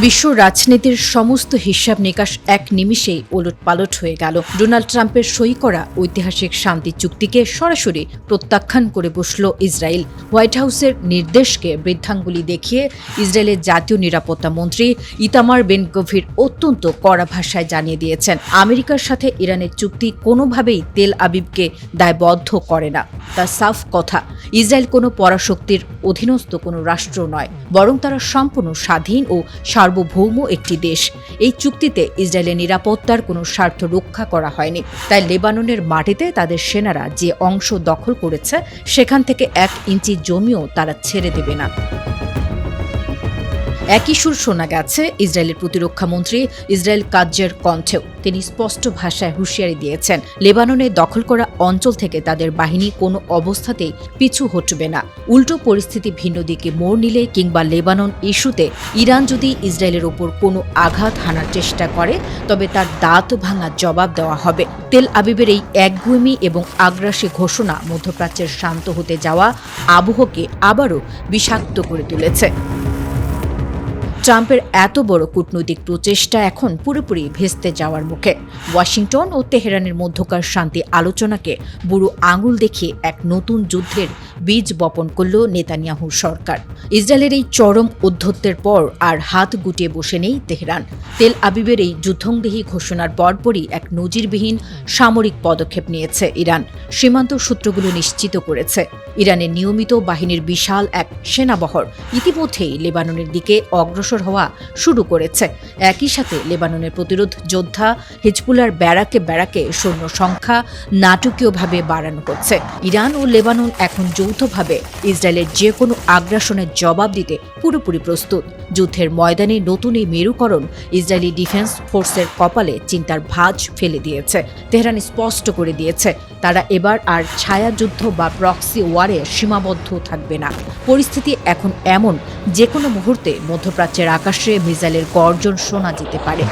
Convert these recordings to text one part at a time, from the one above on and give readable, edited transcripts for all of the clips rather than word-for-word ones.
বিশ্ব রাজনীতির সমস্ত হিসাব নিকাশ এক নিমিষেই ওলটপালট হয়ে গেল। ডোনাল্ড ট্রাম্পের সই করা ঐতিহাসিক শান্তি চুক্তিকে সরাসরি প্রত্যাখ্যান করে বসল ইসরায়েল। হোয়াইট হাউসের নির্দেশকে বৃদ্ধাঙ্গুলি দেখিয়ে ইসরায়েলের জাতীয় নিরাপত্তা মন্ত্রী ইতামার বেন গভির অত্যন্ত কড়া ভাষায় জানিয়ে দিয়েছেন, আমেরিকার সাথে ইরানের চুক্তি কোনোভাবেই তেল আবিবকে দায়বদ্ধ করে না। তার সাফ কথা, ইসরায়েল কোনো পরাশক্তির অধীনস্থ কোনো রাষ্ট্র নয়, বরং তারা সম্পূর্ণ স্বাধীন ও সার্বভৌম একটি দেশ। এই চুক্তিতে ইসরায়েলের নিরাপত্তার কোনো স্বার্থ রক্ষা করা হয়নি। তাই লেবাননের মাটিতে তাদের সেনারা যে অংশ দখল করেছে সেখান থেকে 1 ইঞ্চি জমিও তারা ছেড়ে দেবে না। একই সুর শোনা গেছে ইসরায়েলের প্রতিরক্ষা মন্ত্রী ইসরায়েল কাৎজের কণ্ঠেও। তিনি স্পষ্ট ভাষায় হুঁশিয়ারি দিয়েছেন, লেবাননে দখল করা অঞ্চল থেকে তাদের বাহিনী কোনো অবস্থাতেই পিছু হটবে না। উল্টো পরিস্থিতি ভিন্ন দিকে মোড় নিলে কিংবা লেবানন ইস্যুতে ইরান যদি ইসরায়েলের ওপর কোনো আঘাত হানার চেষ্টা করে, তবে তার দাঁত ভাঙা জবাব দেওয়া হবে। তেল আবিবের এই একগুঁয়েমি এবং আগ্রাসী ঘোষণা মধ্যপ্রাচ্যের শান্ত হতে যাওয়া আবহকে আবারও বিষাক্ত করে তুলেছে। ট্রাম্পের এত বড় কূটনৈতিক প্রচেষ্টা এখন পুরোপুরি ভেস্তে যাওয়ার মুখে। ওয়াশিংটন ও তেহরানের মধ্যকার শান্তি আলোচনাকে বুড়ো আঙুল দেখিয়ে এক নতুন যুদ্ধের বীজ বপন করল নেতানিয়াহু সরকার। ইসরায়েলের এই চরম উদ্ধত্যের পর আর হাত গুটিয়ে বসে নেই তেহরান। তেল আবিবের এই যুদ্ধংদেহী ঘোষণার পরপরই এক নজিরবিহীন সামরিক পদক্ষেপ নিয়েছে ইরান। সীমান্ত সূত্রগুলো নিশ্চিত করেছে, ইরানের নিয়মিত বাহিনীর বিশাল এক সেনাবহর ইতিমধ্যেই লেবাননের দিকে অগ্রসর হওয়া শুরু করেছে। একই সাথে লেবাননের প্রতিরোধ যোদ্ধা হিজবুল্লাহর ব্যারাকে ব্যারাকে সৈন্য সংখ্যা নাটকীয়ভাবে বাড়ানো হচ্ছে। ইরান ও লেবানন এখন যৌথভাবে ইসরায়েলের যে কোনো আগ্রাসনের জবাব দিতে পুরোপুরি প্রস্তুত। যুদ্ধের ময়দানে নতুন এই মেরুকরণ ইসরায়েলি ডিফেন্স ফোর্সের কপালে চিন্তার ভাঁজ ফেলে দিয়েছে। তেহরান স্পষ্ট করে দিয়েছে, তারা এবার আর ছায়াযুদ্ধ বা প্রক্সি ওয়ারে সীমাবদ্ধ থাকবে না। পরিস্থিতি এখন এমন, যে কোনো মুহূর্তে মধ্যপ্রাচ্যের আকাশে মিসাইলের গর্জন শোনা যেতে পারে।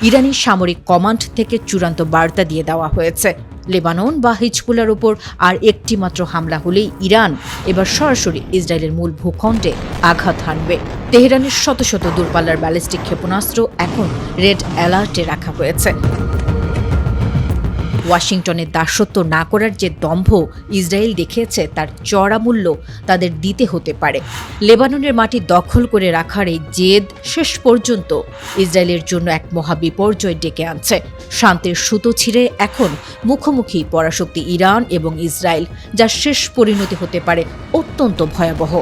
ইরানি সামরিক কমান্ড থেকে চূড়ান্ত বার্তা দিয়ে দেওয়া হয়েছে, লেবানন বা হিজবুল্লাহর উপর আর একটি মাত্র হামলা হলেই ইরান এবার সরাসরি ইসরায়েলের মূল ভূখণ্ডে আঘাত হানবে। তেহরানের শত শত দূরপাল্লার ব্যালিস্টিক ক্ষেপণাস্ত্র এখন রেড অ্যালার্টে রাখা হয়েছে। ওয়াশিংটনের দাসত্ব না করার যে দম্ভ ইসরায়েল দেখিয়েছে, তার চড়া মূল্য তাদের দিতে হতে পারে। লেবাননের মাটি দখল করে রাখার এই জেদ শেষ পর্যন্ত ইসরায়েলের জন্য এক মহাবিপর্যয় ডেকে আনছে। শান্তির সুতো ছিঁড়ে এখন মুখোমুখি পরাশক্তি ইরান এবং ইসরায়েল, যার শেষ পরিণতি হতে পারে অত্যন্ত ভয়াবহ।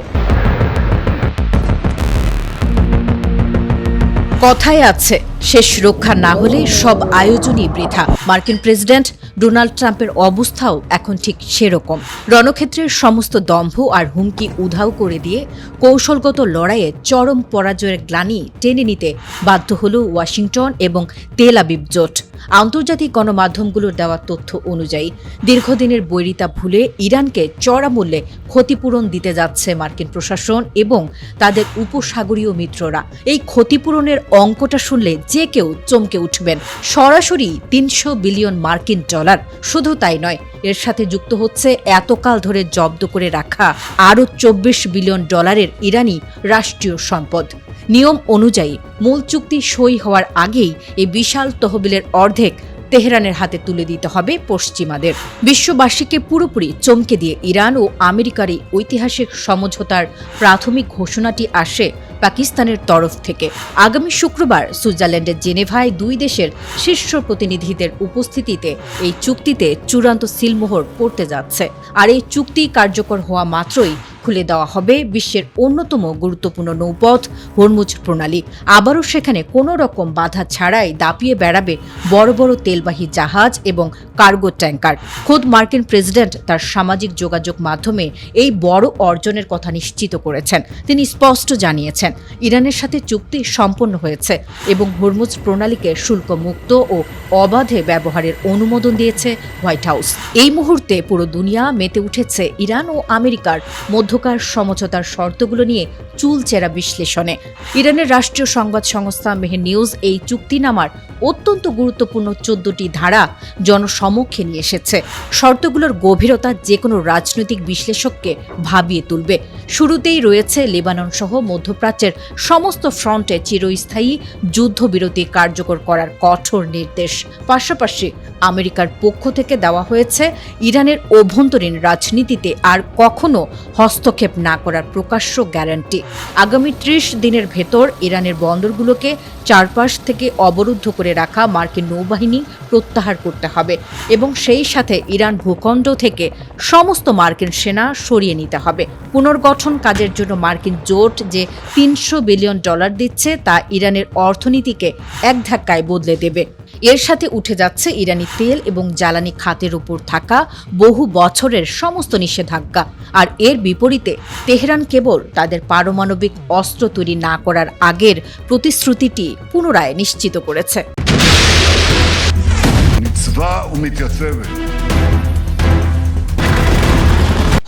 কথায় আছে, শেষ রক্ষা না হলে সব আয়োজনই বৃথা। মার্কিন প্রেসিডেন্ট ডোনাল্ড ট্রাম্পের অবস্থাও এখন ঠিক সেরকম। রণক্ষেত্রের সমস্ত দম্ভ আর হুমকি উধাও করে দিয়ে কৌশলগত লড়াইয়ে চরম পরাজয়ের গ্লানি টেনে নিতে বাধ্য হল ওয়াশিংটন এবং তেল আবিব জোট। আন্তর্জাতিক গণমাধ্যমগুলোর দেওয়া তথ্য অনুযায়ী দীর্ঘদিনের বৈরিতা ভুলে ইরানকে চড়া মূল্যে ক্ষতিপূরণ দিতে যাচ্ছে মার্কিন প্রশাসন এবং তাদের উপসাগরীয় মিত্ররা। এই ক্ষতিপূরণের অঙ্কটা শুনলে যে কেউ চমকে উঠবেন। সরাসরি 300 বিলিয়ন মার্কিন ডলার। শুধু তাই নয়, এর সাথে যুক্ত হচ্ছে এতকাল ধরে জব্দ করে রাখা আরও 24 বিলিয়ন ডলারের ইরানি রাষ্ট্রীয় সম্পদ। নিয়ম অনুযায়ী মূল চুক্তি সই হওয়ার আগেই এই বিশাল তহবিলের অর্ধেক তেহরানের হাতে তুলে দিতে হবে পশ্চিমাদের। বিশ্ববাসীকে পুরোপুরি চমকে দিয়ে ইরান ও আমেরিকার এই ঐতিহাসিক সমঝোতার প্রাথমিক ঘোষণাটি আসে পাকিস্তানের তরফ থেকে। আগামী শুক্রবার সুইজারল্যান্ডের জেনেভায় দুই দেশের শীর্ষ প্রতিনিধিদের উপস্থিতিতে এই চুক্তিতে চূড়ান্ত সিলমোহর পড়তে যাচ্ছে। আর এই চুক্তি কার্যকর হওয়া মাত্রই খুলে দেওয়া হবে বিশ্বের অন্যতম গুরুত্বপূর্ণ নৌপথ হরমুজ প্রণালী। আবারও সেখানে কোনো রকম বাধা ছাড়াই দাপিয়ে বেড়াবে বড় বড় তেলবাহী জাহাজ এবং কার্গো ট্যাঙ্কার। খোদ মার্কিন প্রেসিডেন্ট তার সামাজিক যোগাযোগ মাধ্যমে এই বড় অর্জনের কথা নিশ্চিত করেছেন। তিনি স্পষ্ট জানিয়েছেন, ইরানের সাথে চুক্তি সম্পন্ন হয়েছে এবং হরমুজ প্রণালীকে শুল্কমুক্ত ও অবাধে ব্যবহারের অনুমোদন দিয়েছে হোয়াইট হাউস। এই মুহূর্তে পুরো দুনিয়া মেতে উঠেছে ইরান ও আমেরিকার মধ্য মধ্যকার সমঝোতার শর্তগুলো নিয়ে চুলচেরা বিশ্লেষণে। ইরানের রাষ্ট্রীয় সংবাদ সংস্থা মেহের নিউজ এই চুক্তিনামার অত্যন্ত গুরুত্বপূর্ণ 14টি ধারা জনসমক্ষে নিয়ে এসেছে। শর্তগুলোর গভীরতা যে কোনো রাজনৈতিক বিশ্লেষককে ভাবিয়ে তুলবে। শুরুতেই রয়েছে লেবানন সহ মধ্যপ্রাচ্যের সমস্ত ফ্রন্টে চিরস্থায়ী যুদ্ধবিরতি কার্যকর করার কঠোর নির্দেশ। পাশাপাশি আমেরিকার পক্ষ থেকে দেওয়া হয়েছে ইরানের অভ্যন্তরীণ রাজনীতিতে আর কখনো হস্তক্ষেপ না করার প্রকাশ্য গ্যারান্টি। আগামী 30 দিনের ভেতর ইরানের বন্দরগুলোকে চারপাশ থেকে অবরুদ্ধ করে রাখা মার্কিন নৌবাহিনী প্রত্যাহার করতে হবে এবং সেই সাথে ইরান ভূখণ্ড থেকে সমস্ত মার্কিন সেনা সরিয়ে নিতে হবে। পুনর্গঠন কাজের জন্য মার্কিন জোট যে $300 বিলিয়ন দিচ্ছে তা ইরানের অর্থনীতিকে এক ধাক্কায় বদলে দেবে। এর সাথে উঠে যাচ্ছে ইরানি তেল এবং জ্বালানি খাতের উপর থাকা বহু বছরের সমস্ত নিষেধাজ্ঞা। আর এর বিপরীতে তেহরান কেবল তাদের পারমাণবিক অস্ত্র তৈরি না করার আগের প্রতিশ্রুতিটি পুনরায় নিশ্চিত করেছে।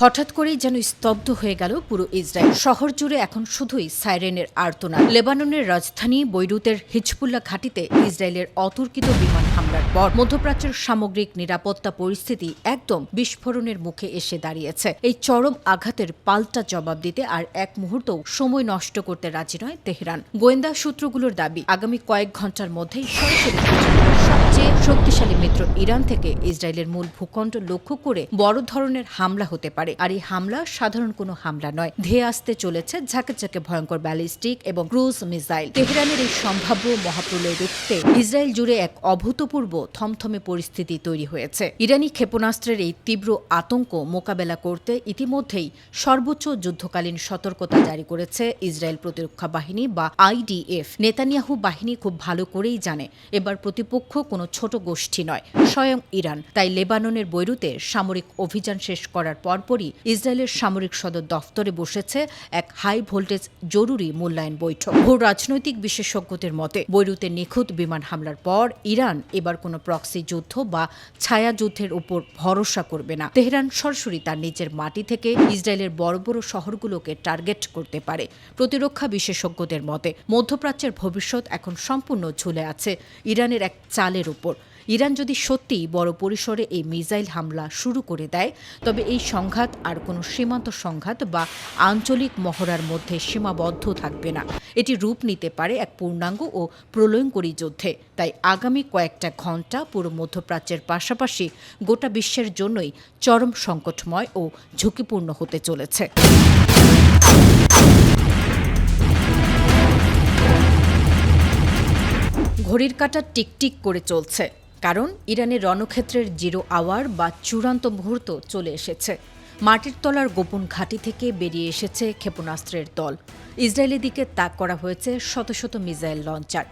হঠাৎ করেই যেন স্তব্ধ হয়ে গেল পুরো ইসরায়েল। শহর জুড়ে এখন শুধুই সাইরেনের আর্তনাদ। লেবাননের রাজধানী বৈরুতের হিজবুল্লাহ ঘাঁটিতে ইসরায়েলের অতর্কিত বিমান হামলার পর মধ্যপ্রাচ্যের সামগ্রিক নিরাপত্তা পরিস্থিতি একদম বিস্ফোরণের মুখে এসে দাঁড়িয়েছে। এই চরম আঘাতের পাল্টা জবাব দিতে আর এক মুহূর্তও সময় নষ্ট করতে রাজি নয় তেহরান। গোয়েন্দা সূত্রগুলোর দাবি, আগামী কয়েক ঘন্টার মধ্যেই সরাসরি সবচেয়ে শক্তিশালী মিত্র ইরান থেকে ইসরায়েলের মূল ভূখণ্ড লক্ষ্য করে বড় ধরনের হামলা হতে পারে। আর এই হামলা সাধারণ কোনো হামলা নয়, ধেয়ে আসতে চলেছে ঝাঁকে ঝাঁকে ভয়ঙ্কর ব্যালিস্টিক এবং ক্রুজ মিসাইল। তেহরানের এই সম্ভাব্য মহাপ্রলয় রুখতে ইসরায়েল জুড়ে এক অভূতপূর্ব থমথমে পরিস্থিতি তৈরি হয়েছে। ইরানি ক্ষেপণাস্ত্রের এই তীব্র আতঙ্ক মোকাবেলা করতে ইতিমধ্যেই সর্বোচ্চ যুদ্ধকালীন সতর্কতা জারি করেছে ইসরায়েল প্রতিরক্ষা বাহিনী বা IDF। নেতানিয়াহু বাহিনী খুব ভালো করেই জানে এবার প্রতিপক্ষ কোনো ছোট গোষ্ঠী নয়, স্বয়ং ইরান। তাই লেবাননের বৈরুতে সামরিক অভিযান শেষ করার পরপরই ইসরায়েলের সামরিক সদর দফতরে বসেছে এক হাই ভোল্টেজ জরুরি মূল্যায়ন বৈঠক। ভূ রাজনৈতিক বিশেষজ্ঞদের মতে বৈরুতে নিখুঁত বিমান হামলার পর ইরান এবার কোনো প্রক্সি যুদ্ধ বা ছায়া যুদ্ধের উপর ভরসা করবে না। তেহরান সরাসরি তার নিজের মাটি থেকে ইসরায়েলের বড় বড় শহরগুলোকে টার্গেট করতে পারে। প্রতিরক্ষা বিশেষজ্ঞদের মতে মধ্যপ্রাচ্যের ভবিষ্যৎ এখন সম্পূর্ণ ঝুলে আছে ইরানের এক চালের উপর। ইরান যদি সত্যিই বড় পরিসরে এই মিসাইল হামলা শুরু করে দেয়, তবে এই সংঘাত আর কোনো সীমান্ত সংঘাত বা আঞ্চলিক মহড়ার মধ্যে সীমাবদ্ধ থাকবে না। এটি রূপ নিতে পারে এক পূর্ণাঙ্গ ও প্রলয়ঙ্করী যুদ্ধে। তাই আগামী কয়েকটা ঘণ্টা পুরো মধ্যপ্রাচ্যের পাশাপাশি গোটা বিশ্বের জন্যই চরম সংকটময় ও ঝুঁকিপূর্ণ হতে চলেছে। ঘড়ির কাঁটা টিকটিক করে চলছে, কারণ ইরানের রণক্ষেত্রের 0 আওয়ার বা চূড়ান্ত মুহূর্ত চলে এসেছে। মাটির তলার গোপন ঘাঁটি থেকে বেরিয়ে এসেছে ক্ষেপণাস্ত্রের দল। ইসরায়েলের দিকে তাক করা হয়েছে শত শত মিসাইল লঞ্চার।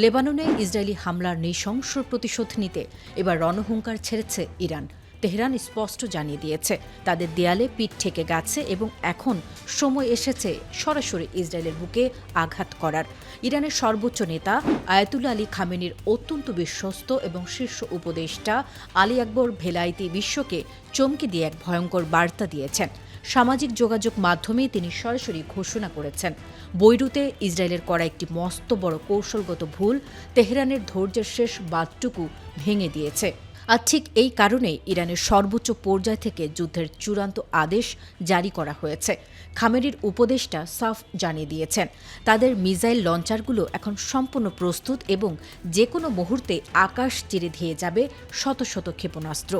লেবাননে ইসরায়েলি হামলার নৃশংস প্রতিশোধ নিতে এবার রণহুঙ্কার ছেড়েছে ইরান। তেহরান স্পষ্ট জানিয়ে দিয়েছে তাদের দেয়ালে পিঠ ঠেকে গেছে এবং এখন সময় এসেছে সরাসরি ইসরায়েলের বুকে আঘাত করার। ইরানের সর্বোচ্চ নেতা আয়াতুল্লাহ আলী খামেনির অত্যন্ত বিশ্বস্ত এবং শীর্ষ উপদেষ্টা আলী আকবর ভেলাইতি বিশ্বকে চমকে দিয়ে এক ভয়ঙ্কর বার্তা দিয়েছেন। সামাজিক যোগাযোগ মাধ্যমে তিনি সরাসরি ঘোষণা করেছেন, বৈরুতে ইসরায়েলের করা একটি মস্ত বড় কৌশলগত ভুল তেহরানের ধৈর্যের শেষ বাঁধটুকু ভেঙে দিয়েছে। আর ঠিক এই কারণে ইরানের সর্বোচ্চ পর্যায় থেকে যুদ্ধের চূড়ান্ত আদেশ জারি করা হয়েছে। খামেনির উপদেষ্টা সাফ জানিয়ে দিয়েছেন তাদের মিসাইল লঞ্চারগুলো এখন সম্পূর্ণ প্রস্তুত এবং যে কোনো মুহূর্তে আকাশ চিরে ধেয়ে যাবে শত শত ক্ষেপণাস্ত্র।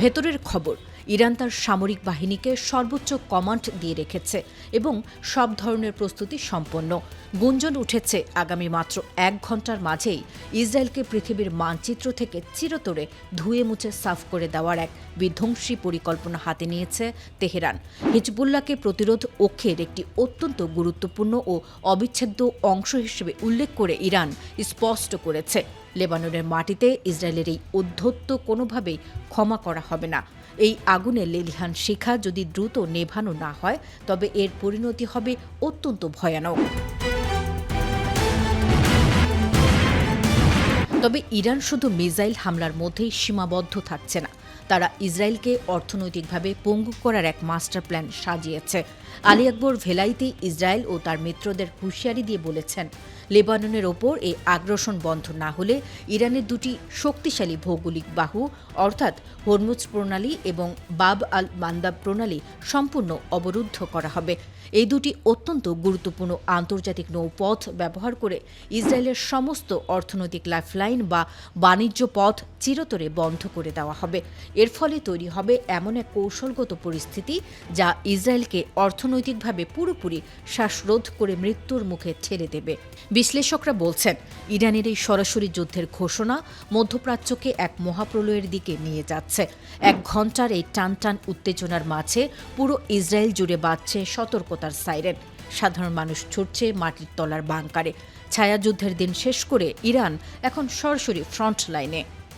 ভেতরের খবর, ইরান তার সামরিক বাহিনীকে সর্বোচ্চ কমান্ড দিয়ে রেখেছে এবং সব ধরনের প্রস্তুতি সম্পন্ন। গুঞ্জন উঠেছে আগামী মাত্র 1 ঘণ্টার মাঝেই ইসরায়েলকে পৃথিবীর মানচিত্র থেকে চিরতরে ধুয়ে মুছে সাফ করে দেওয়ার এক বিধ্বংসী পরিকল্পনা হাতে নিয়েছে তেহরান। হিজবুল্লাহকে প্রতিরোধ অক্ষের একটি অত্যন্ত গুরুত্বপূর্ণ ও অবিচ্ছেদ্য অংশ হিসেবে উল্লেখ করে ইরান স্পষ্ট করেছে, লেবাননের মাটিতে ইসরায়েলের এই ঔদ্ধত্য কোনোভাবেই ক্ষমা করা হবে না। এই আগুনের লেলিহান শিখা যদি দ্রুত নেভানো না হয়, তবে এর পরিণতি হবে অত্যন্ত ভয়ানক। তবে ইরান শুধু মিসাইল হামলার মধ্যেই সীমাবদ্ধ থাকছে না, তারা ইসরায়েলকে অর্থনৈতিকভাবে পঙ্গু করার এক মাস্টার প্ল্যান সাজিয়েছে। আলী আকবর ভেলাইতে ইসরায়েল ও তার মিত্রদের হুঁশিয়ারি দিয়ে বলেছেন, লেবাননের ওপর এই আগ্রাসন বন্ধ না হলে ইরানের দুটি শক্তিশালী ভৌগোলিক বাহু অর্থাৎ হরমুজ প্রণালী এবং বাব আল মান্দাব প্রণালী সম্পূর্ণ অবরুদ্ধ করা হবে। এই দুটি অত্যন্ত গুরুত্বপূর্ণ আন্তর্জাতিক নৌপথ ব্যবহার করে ইসরায়েলের সমস্ত অর্থনৈতিক লাইফলাইন বা বাণিজ্য পথ চিরতরে বন্ধ করে দেওয়া হবে। এর ফলে তৈরি হবে এমন এক কৌশলগত পরিস্থিতি যা ইসরায়েলকে অর্থনৈতিকভাবে পুরোপুরি শ্বাসরোধ করে মৃত্যুর মুখে ঠেলে দেবে। বিশ্লেষকরা বলছেন, ইরানের এই সরাসরি যুদ্ধের ঘোষণা মধ্যপ্রাচ্যকে এক মহাপ্রলয়ের দিকে নিয়ে যাচ্ছে। এক ঘণ্টার এই টানটান উত্তেজনার মাঝে পুরো ইসরায়েল জুড়ে বাজছে সতর্কতার সাইরেন। সাধারণ মানুষ ছুটছে মাটির তলার বাংকারে। ছায়াযুদ্ধের দিন শেষ করে ইরান এখন সরাসরি ফ্রন্ট লাইনে।